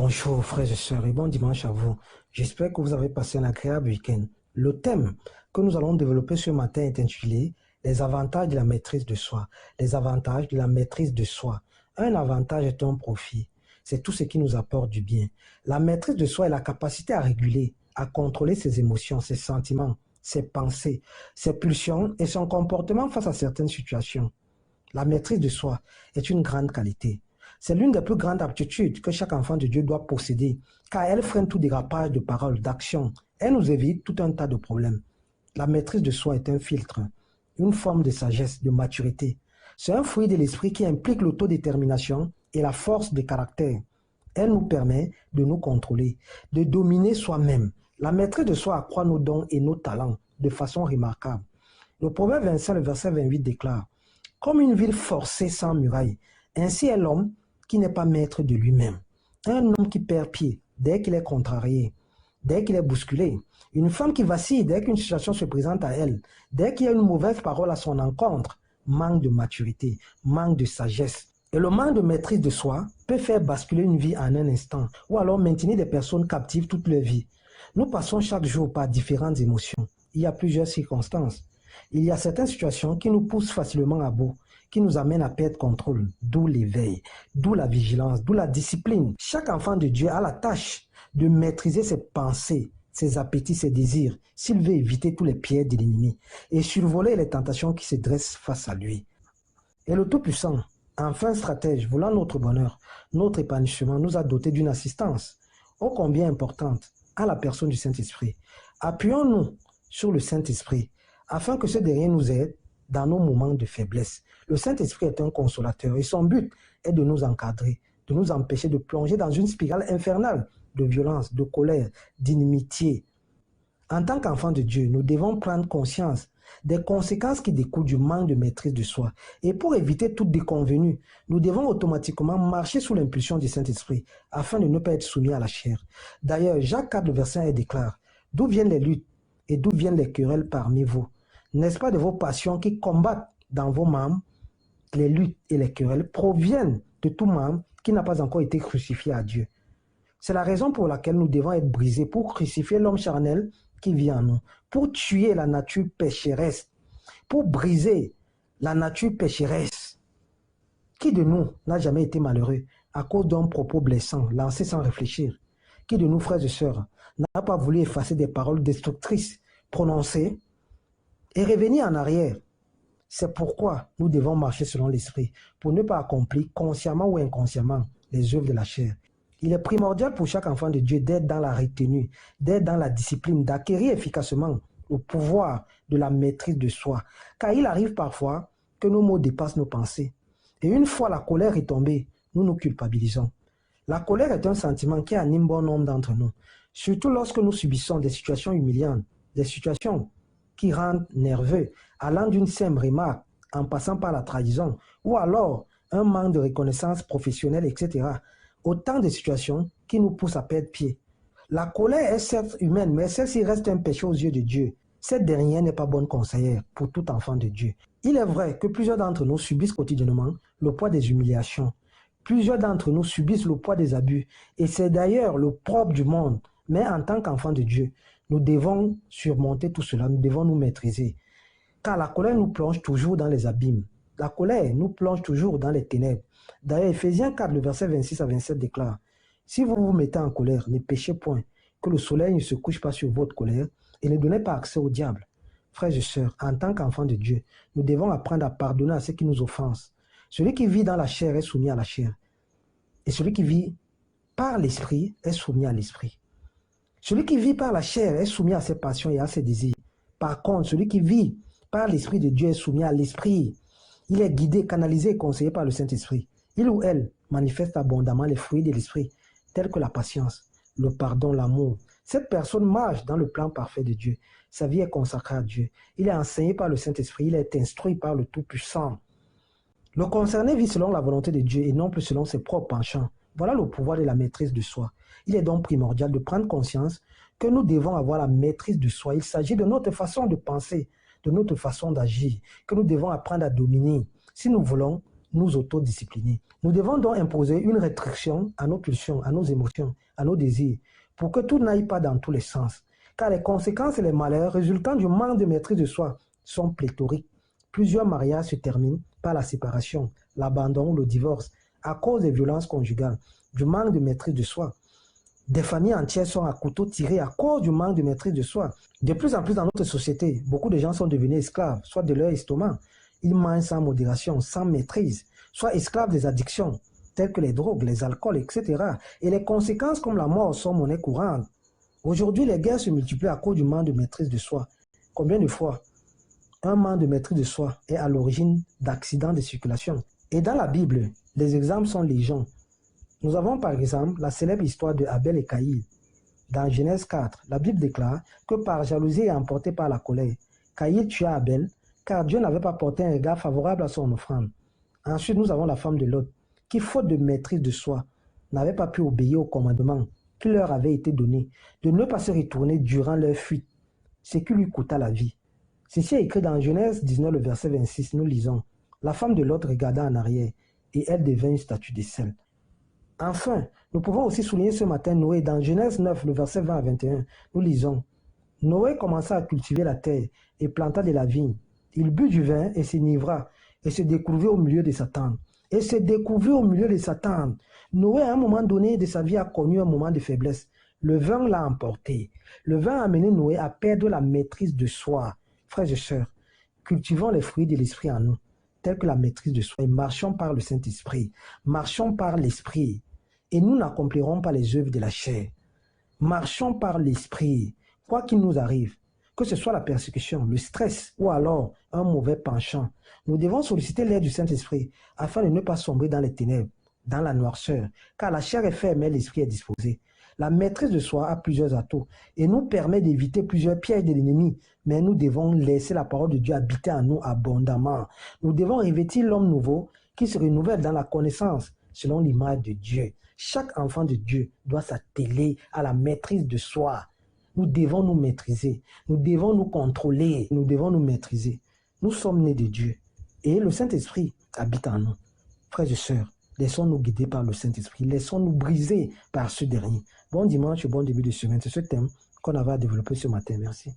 Bonjour frères et sœurs et bon dimanche à vous. J'espère que vous avez passé un agréable week-end. Le thème que nous allons développer ce matin est intitulé Les avantages de la maîtrise de soi. Les avantages de la maîtrise de soi. Un avantage est un profit. C'est tout ce qui nous apporte du bien. La maîtrise de soi est la capacité à réguler, à contrôler ses émotions, ses sentiments, ses pensées, ses pulsions et son comportement face à certaines situations. La maîtrise de soi est une grande qualité. C'est l'une des plus grandes aptitudes que chaque enfant de Dieu doit posséder, car elle freine tout dérapage de paroles, d'actions. Elle nous évite tout un tas de problèmes. La maîtrise de soi est un filtre, une forme de sagesse, de maturité. C'est un fruit de l'esprit qui implique l'autodétermination et la force de caractère. Elle nous permet de nous contrôler, de dominer soi-même. La maîtrise de soi accroît nos dons et nos talents de façon remarquable. Le Proverbe 25, le verset 28 déclare « Comme une ville forcée sans muraille, ainsi est l'homme qui n'est pas maître de lui-même. Un homme qui perd pied dès qu'il est contrarié, dès qu'il est bousculé. Une femme qui vacille dès qu'une situation se présente à elle, dès qu'il y a une mauvaise parole à son encontre, manque de maturité, manque de sagesse. Et le manque de maîtrise de soi peut faire basculer une vie en un instant, ou alors maintenir des personnes captives toute leur vie. Nous passons chaque jour par différentes émotions. Il y a plusieurs circonstances. Il y a certaines situations qui nous poussent facilement à bout, qui nous amènent à perdre contrôle, d'où l'éveil, d'où la vigilance, d'où la discipline. Chaque enfant de Dieu a la tâche de maîtriser ses pensées, ses appétits, ses désirs, s'il veut éviter tous les pièges de l'ennemi et survoler les tentations qui se dressent face à lui. Et le Tout-Puissant, enfin stratège, voulant notre bonheur, notre épanouissement, nous a dotés d'une assistance, ô combien importante, à la personne du Saint-Esprit. Appuyons-nous sur le Saint-Esprit, afin que ce dernier nous aide dans nos moments de faiblesse. Le Saint-Esprit est un consolateur et son but est de nous encadrer, de nous empêcher de plonger dans une spirale infernale de violence, de colère, d'inimitié. En tant qu'enfants de Dieu, nous devons prendre conscience des conséquences qui découlent du manque de maîtrise de soi. Et pour éviter toute déconvenue, nous devons automatiquement marcher sous l'impulsion du Saint-Esprit afin de ne pas être soumis à la chair. D'ailleurs, Jacques 4, verset 1 déclare « D'où viennent les luttes et d'où viennent les querelles parmi vous? N'est-ce pas de vos passions qui combattent dans vos membres? Les luttes et les querelles proviennent de tout membre qui n'a pas encore été crucifié à Dieu. » C'est la raison pour laquelle nous devons être brisés pour crucifier l'homme charnel qui vit en nous, pour tuer la nature pécheresse, pour briser la nature pécheresse. Qui de nous n'a jamais été malheureux à cause d'un propos blessant, lancé sans réfléchir? Qui de nous, frères et sœurs, n'a pas voulu effacer des paroles destructrices prononcées et revenir en arrière? C'est pourquoi nous devons marcher selon l'esprit, pour ne pas accomplir consciemment ou inconsciemment les œuvres de la chair. Il est primordial pour chaque enfant de Dieu d'être dans la retenue, d'être dans la discipline, d'acquérir efficacement le pouvoir de la maîtrise de soi. Car il arrive parfois que nos mots dépassent nos pensées. Et une fois la colère est tombée, nous nous culpabilisons. La colère est un sentiment qui anime bon nombre d'entre nous, surtout lorsque nous subissons des situations humiliantes, des situations qui rendent nerveux, allant d'une simple remarque en passant par la trahison, ou alors un manque de reconnaissance professionnelle, etc. Autant de situations qui nous poussent à perdre pied. La colère est certes humaine, mais celle-ci reste un péché aux yeux de Dieu. Cette dernière n'est pas bonne conseillère pour tout enfant de Dieu. Il est vrai que plusieurs d'entre nous subissent quotidiennement le poids des humiliations. Plusieurs d'entre nous subissent le poids des abus. Et c'est d'ailleurs le propre du monde. Mais en tant qu'enfants de Dieu, nous devons surmonter tout cela, nous devons nous maîtriser. Car la colère nous plonge toujours dans les abîmes. La colère nous plonge toujours dans les ténèbres. D'ailleurs, Ephésiens 4, le verset 26 à 27 déclare « Si vous vous mettez en colère, ne péchez point, que le soleil ne se couche pas sur votre colère et ne donnez pas accès au diable. » Frères et sœurs, en tant qu'enfants de Dieu, nous devons apprendre à pardonner à ceux qui nous offensent. Celui qui vit dans la chair est soumis à la chair. Et celui qui vit par l'esprit est soumis à l'esprit. Celui qui vit par la chair est soumis à ses passions et à ses désirs. Par contre, celui qui vit par l'esprit de Dieu est soumis à l'esprit. Il est guidé, canalisé et conseillé par le Saint-Esprit. Il ou elle manifeste abondamment les fruits de l'esprit, tels que la patience, le pardon, l'amour. Cette personne marche dans le plan parfait de Dieu. Sa vie est consacrée à Dieu. Il est enseigné par le Saint-Esprit. Il est instruit par le Tout-Puissant. Le concerné vit selon la volonté de Dieu et non plus selon ses propres penchants. Voilà le pouvoir de la maîtrise de soi. Il est donc primordial de prendre conscience que nous devons avoir la maîtrise de soi. Il s'agit de notre façon de penser, de notre façon d'agir, que nous devons apprendre à dominer si nous voulons nous autodiscipliner. Nous devons donc imposer une restriction à nos pulsions, à nos émotions, à nos désirs, pour que tout n'aille pas dans tous les sens. Car les conséquences et les malheurs résultant du manque de maîtrise de soi sont pléthoriques. Plusieurs mariages se terminent par la séparation, l'abandon ou le divorce à cause des violences conjugales, du manque de maîtrise de soi. Des familles entières sont à couteau tiré à cause du manque de maîtrise de soi. De plus en plus dans notre société, beaucoup de gens sont devenus esclaves, soit de leur estomac. Ils mangent sans modération, sans maîtrise, soit esclaves des addictions, telles que les drogues, les alcools, etc. Et les conséquences comme la mort sont monnaie courante. Aujourd'hui, les guerres se multiplient à cause du manque de maîtrise de soi. Combien de fois un manque de maîtrise de soi est à l'origine d'accidents de circulation? Et dans la Bible, les exemples sont légion. Nous avons par exemple la célèbre histoire de Abel et Caïn. Dans Genèse 4, la Bible déclare que par jalousie et emporté par la colère, Caïn tua Abel, car Dieu n'avait pas porté un regard favorable à son offrande. Ensuite, nous avons la femme de Lot, qui, faute de maîtrise de soi, n'avait pas pu obéir au commandement qui leur avait été donné, de ne pas se retourner durant leur fuite, ce qui lui coûta la vie. Ceci est écrit dans Genèse 19, le verset 26, nous lisons « La femme de Lot regarda en arrière, et elle devint une statue de sel. » Enfin, nous pouvons aussi souligner ce matin Noé. Dans Genèse 9, le verset 20 à 21, nous lisons « Noé commença à cultiver la terre et planta de la vigne. Il but du vin et s'enivra et se découvrit au milieu de sa tente. Et se découvrit au milieu de sa tente. Noé, à un moment donné de sa vie, a connu un moment de faiblesse. Le vin l'a emporté. Le vin a amené Noé à perdre la maîtrise de soi. Frères et sœurs, cultivons les fruits de l'esprit en nous, tels que la maîtrise de soi, et marchons par le Saint-Esprit. Marchons par l'Esprit, et nous n'accomplirons pas les œuvres de la chair. Marchons par l'Esprit, quoi qu'il nous arrive, que ce soit la persécution, le stress ou alors un mauvais penchant. Nous devons solliciter l'aide du Saint-Esprit afin de ne pas sombrer dans les ténèbres, dans la noirceur, car la chair est faible mais l'esprit est disposé. La maîtrise de soi a plusieurs atouts et nous permet d'éviter plusieurs pièges de l'ennemi, mais nous devons laisser la parole de Dieu habiter en nous abondamment. Nous devons revêtir l'homme nouveau qui se renouvelle dans la connaissance selon l'image de Dieu. Chaque enfant de Dieu doit s'atteler à la maîtrise de soi. Nous devons nous maîtriser, nous devons nous contrôler, nous devons nous maîtriser. Nous sommes nés de Dieu et le Saint-Esprit habite en nous. Frères et sœurs, laissons-nous guider par le Saint-Esprit, laissons-nous briser par ce dernier. Bon dimanche, bon début de semaine. C'est ce thème qu'on avait à développer ce matin. Merci.